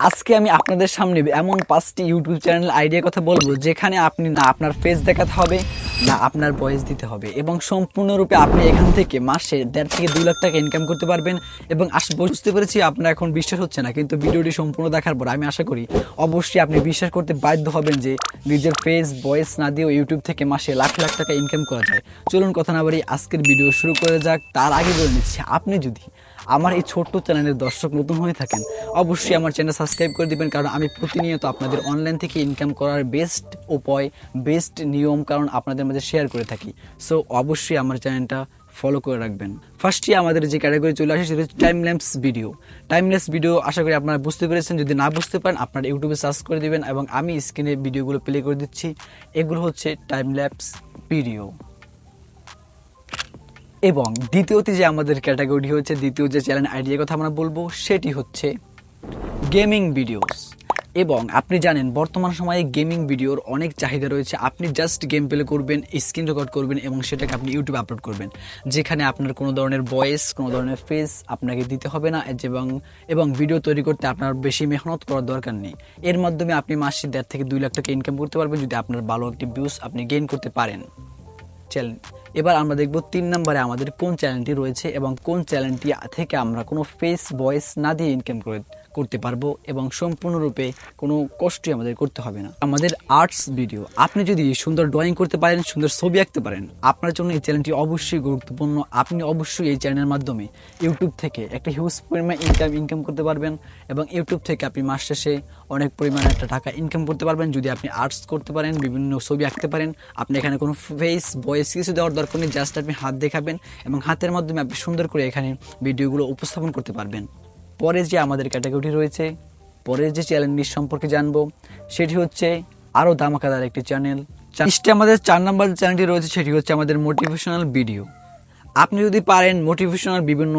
আজকে আমি আপনাদের সামনে এমন 5টি ইউটিউব চ্যানেল আইডিয়ার কথা বলবো যেখানে আপনি না আপনার ফেস দেখাতে হবে না আপনার ভয়েস দিতে হবে এবং সম্পূর্ণরূপে আপনি এখান থেকে মাসে 1.5 থেকে 2 লাখ টাকা ইনকাম করতে পারবেন। এবং বুঝতে পেরেছি আপনার এখন বিশ্বাস হচ্ছে না, কিন্তু ভিডিওটি সম্পূর্ণ দেখার পর আমি আশা করি অবশ্যই আপনি বিশ্বাস করতে বাধ্য হবেন যে নিজের ফেস ভয়েস না দিয়েও ইউটিউব থেকে মাসে লাখ লাখ টাকা ইনকাম করা যায়। চলুন কথা না বাড়ি আজকের ভিডিও শুরু করে যাক। তার আগে বলে নিচ্ছি, আপনি যদি আমার এই ছোট্ট চ্যানেলের দর্শক নতুন হয়ে থাকেন অবশ্যই আমার চ্যানেল সাবস্ক্রাইব করে দিবেন, কারণ আমি প্রতিনিয়ত আপনাদের অনলাইন থেকে ইনকাম করার বেস্ট উপায়, বেস্ট নিয়ম কারণ আপনাদের মাঝে শেয়ার করে থাকি। সো অবশ্যই আমার চ্যানেলটা ফলো করে রাখবেন। ফার্স্টে আমাদের যে ক্যাটাগরি চলে আসে সেটা হচ্ছে টাইমল্যাপস ভিডিও। টাইমল্যাপস ভিডিও আশা করি আপনারা বুঝতে পেরেছেন, যদি না বুঝতে পারেন আপনারা ইউটিউবে সার্চ করে দিবেন এবং আমি স্ক্রিনে ভিডিওগুলো প্লে করে দিচ্ছি। এগুলো হচ্ছে টাইমল্যাপস ভিডিও। এবং দ্বিতীয়টি যে আমাদের ক্যাটাগরি হচ্ছে, দ্বিতীয় যে চ্যানেল আইডিয়ার কথা আমরা বলবো সেটি হচ্ছে গেমিং ভিডিওস। এবং আপনি জানেন বর্তমান সময়ে গেমিং ভিডিওর অনেক চাহিদা রয়েছে। আপনি জাস্ট গেম প্লে করবেন, স্ক্রিন রেকর্ড করবেন এবং সেটাকে আপনি ইউটিউবে আপলোড করবেন, যেখানে আপনার কোনো ধরনের ভয়েস, কোনো ধরনের ফেস আপনাকে দিতে হবে না এবং ভিডিও তৈরি করতে আপনার বেশি মেহনত করার দরকার নেই। এর মাধ্যমে আপনি মাসে 1.5 থেকে 2 লাখ টাকা ইনকাম করতে পারবেন যদি আপনার ভালো একটি ভিউজ আপনি গেইন করতে পারেন। চ্যানেল এবার আমরা দেখব 3 নম্বরে আমাদের কোন চ্যানেলটি রয়েছে এবং কোন চ্যানেলটি থেকে আমরা কোনো ফেস ভয়েস না দিয়ে ইনকাম করতে পারবো এবং সম্পূর্ণরূপে কোনো কষ্টই আমাদের করতে হবে না। আমাদের আর্টস ভিডিও। আপনি যদি সুন্দর ড্রয়িং করতে পারেন, সুন্দর ছবি আঁকতে পারেন, আপনার জন্য এই চ্যানেলটি অবশ্যই গুরুত্বপূর্ণ। আপনি অবশ্যই এই চ্যানেলের মাধ্যমে ইউটিউব থেকে একটা হিউজ পরিমাণ ইনকাম করতে পারবেন এবং ইউটিউব থেকে আপনি মাস শেষে অনেক পরিমাণে একটা টাকা ইনকাম করতে পারবেন যদি আপনি আর্টস করতে পারেন, বিভিন্ন ছবি আঁকতে পারেন। আপনি এখানে কোনো ফেস ভয়েস কিছু দেওয়ার দরকার নেই, জাস্ট আপনি হাত দেখাবেন এবং হাতের মাধ্যমে আপনি সুন্দর করে এখানে ভিডিওগুলো উপস্থাপন করতে পারবেন। পরে যে আমাদের ক্যাটাগরি রয়েছে, পরের যে চ্যানেলটি সম্পর্কে জানবো সেটি হচ্ছে আরও ধামাকাদার একটি চ্যানেল। আমাদের 4 নম্বর চ্যানেলটি রয়েছে সেটি হচ্ছে আমাদের মোটিভেশনাল ভিডিও। আপনি যদি পারেন মোটিভেশনাল বিভিন্ন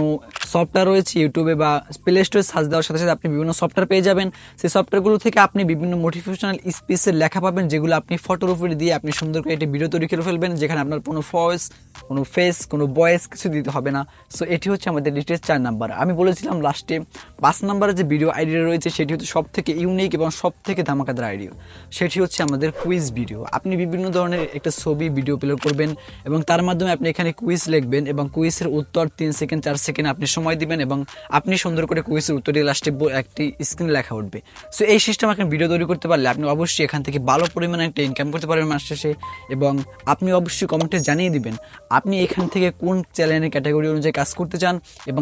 সফটওয়্যার রয়েছে ইউটিউবে বা প্লে স্টোরে সার্চ দেওয়ার সাথে সাথে আপনি বিভিন্ন সফটওয়্যার পেয়ে যাবেন। সেই সফটওয়্যারগুলো থেকে আপনি বিভিন্ন মোটিভেশনাল স্পিচের লেখা পাবেন, যেগুলো আপনি ফটোর উপরে দিয়ে আপনি সুন্দর করে একটি ভিডিও তৈরি করে ফেলবেন, যেখানে আপনার কোনো ভয়েস, কোনো ফেস, কোনো ভয়েস কিছু দিতে হবে না। সো এটি হচ্ছে আমাদের ডিটেলস 4 নাম্বার। আমি বলেছিলাম লাস্টে 5 নাম্বারে যে ভিডিও আইডিয়া রয়েছে সেটি হচ্ছে সব থেকে ইউনিক এবং সব থেকে ধামাকাদার আইডিয়া। সেটি হচ্ছে আমাদের কুইজ ভিডিও। আপনি বিভিন্ন ধরনের একটা ছবি ভিডিও প্লে করবেন এবং তার মাধ্যমে আপনি এখানে কুইজ লিখবেন এবং কুইজের উত্তর 3 সেকেন্ড 4 সেকেন্ড আপনি সময় দিবেন এবং আপনি সুন্দর করে কুইজের উত্তরটি লাস্টে একটি স্ক্রিনে লেখা উঠবে। সো এই সিস্টেম আপনি ভিডিও তৈরি করতে পারলে আপনি অবশ্যই এখান থেকে ভালো পরিমাণে একটা ইনকাম করতে পারবেন মাস শেষে। এবং আপনি অবশ্যই কমেন্টে জানিয়ে দিবেন আপনি এখান থেকে কোন চ্যানেলের ক্যাটাগরি অনুযায়ী কাজ করতে চান এবং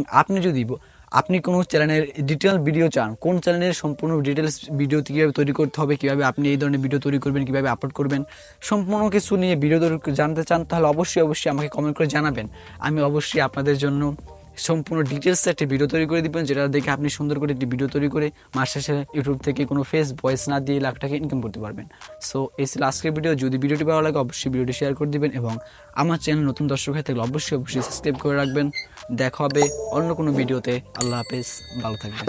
আপনি কোনো চ্যানেলের ডিটেল ভিডিও চান, কোন চ্যানেলের সম্পূর্ণ ডিটেলস ভিডিও কীভাবে তৈরি করতে হবে, কীভাবে আপনি এই ধরনের ভিডিও তৈরি করবেন, কীভাবে আপলোড করবেন, সম্পূর্ণ কিছু নিয়ে ভিডিও জানতে চান, তাহলে অবশ্যই আমাকে কমেন্ট করে জানাবেন। আমি অবশ্যই আপনাদের জন্য সম্পূর্ণ ডিটেলস একটি ভিডিও তৈরি করে দিবেন, যেটা দেখে আপনি সুন্দর করে একটি ভিডিও তৈরি করে মাস শেষে ইউটিউব থেকে কোনো ফেস ভয়েস না দিয়ে লাখ টাকা ইনকাম করতে পারবেন। সো এই ছিল আজকের ভিডিও। যদি ভিডিওটি ভালো লাগে অবশ্যই ভিডিওটি শেয়ার করে দিবেন এবং আমার চ্যানেল নতুন দর্শক হয়ে থাকলে অবশ্যই সাবস্ক্রাইব করে রাখবেন। দেখা হবে অন্য কোনো ভিডিওতে। আল্লাহ হাফেজ, ভালো থাকবেন।